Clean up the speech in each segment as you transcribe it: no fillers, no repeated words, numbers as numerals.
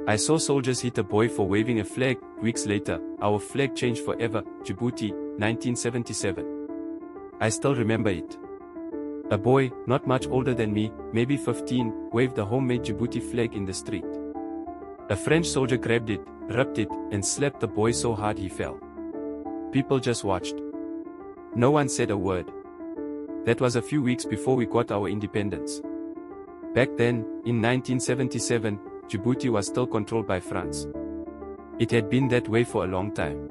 I saw soldiers hit a boy for waving a flag. Weeks later, our flag changed forever. Djibouti, 1977. I still remember it. A boy, not much older than me, maybe 15, waved a homemade Djibouti flag in the street. A French soldier grabbed it, ripped it, and slapped the boy so hard he fell. People just watched. No one said a word. That was a few weeks before we got our independence. Back then, in 1977, Djibouti was still controlled by France. It had been that way for a long time.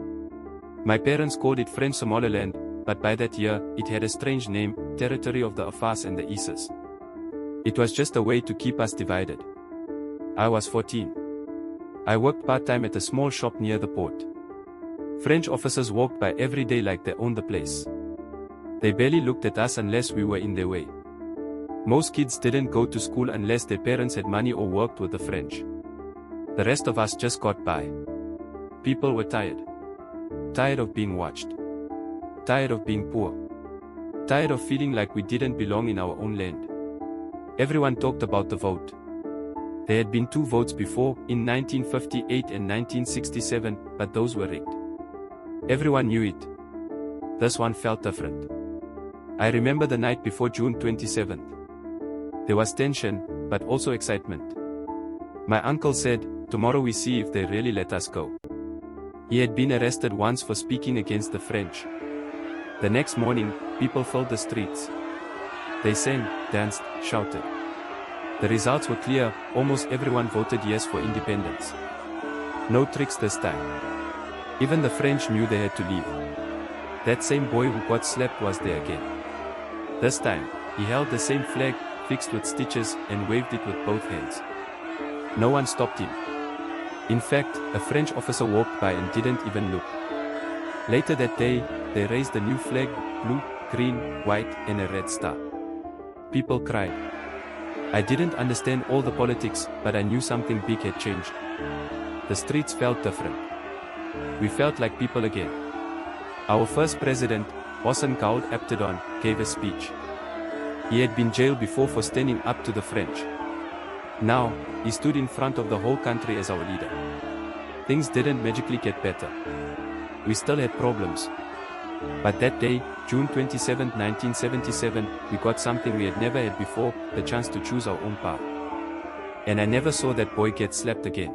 My parents called it French Somaliland, but by that year, it had a strange name, Territory of the Afars and the Isas. It was just a way to keep us divided. I was 14. I worked part-time at a small shop near the port. French officers walked by every day like they owned the place. They barely looked at us unless we were in their way. Most kids didn't go to school unless their parents had money or worked with the French. The rest of us just got by. People were tired. Tired of being watched. Tired of being poor. Tired of feeling like we didn't belong in our own land. Everyone talked about the vote. There had been 2 votes before, in 1958 and 1967, but those were rigged. Everyone knew it. This one felt different. I remember the night before June 27th. There was tension, but also excitement. My uncle said, "Tomorrow we see if they really let us go." He had been arrested once for speaking against the French. The next morning, people filled the streets. They sang, danced, shouted. The results were clear, almost everyone voted yes for independence. No tricks this time. Even the French knew they had to leave. That same boy who got slapped was there again. This time, he held the same flag, fixed with stitches, and waved it with both hands. No one stopped him. In fact, a French officer walked by and didn't even look. Later that day, they raised a new flag, blue, green, white, and a red star. People cried. I didn't understand all the politics, but I knew something big had changed. The streets felt different. We felt like people again. Our first president, Hossein Gaold Abtedon, gave a speech. He had been jailed before for standing up to the French. Now, he stood in front of the whole country as our leader. Things didn't magically get better. We still had problems. But that day, June 27, 1977, we got something we had never had before, the chance to choose our own path. And I never saw that boy get slapped again.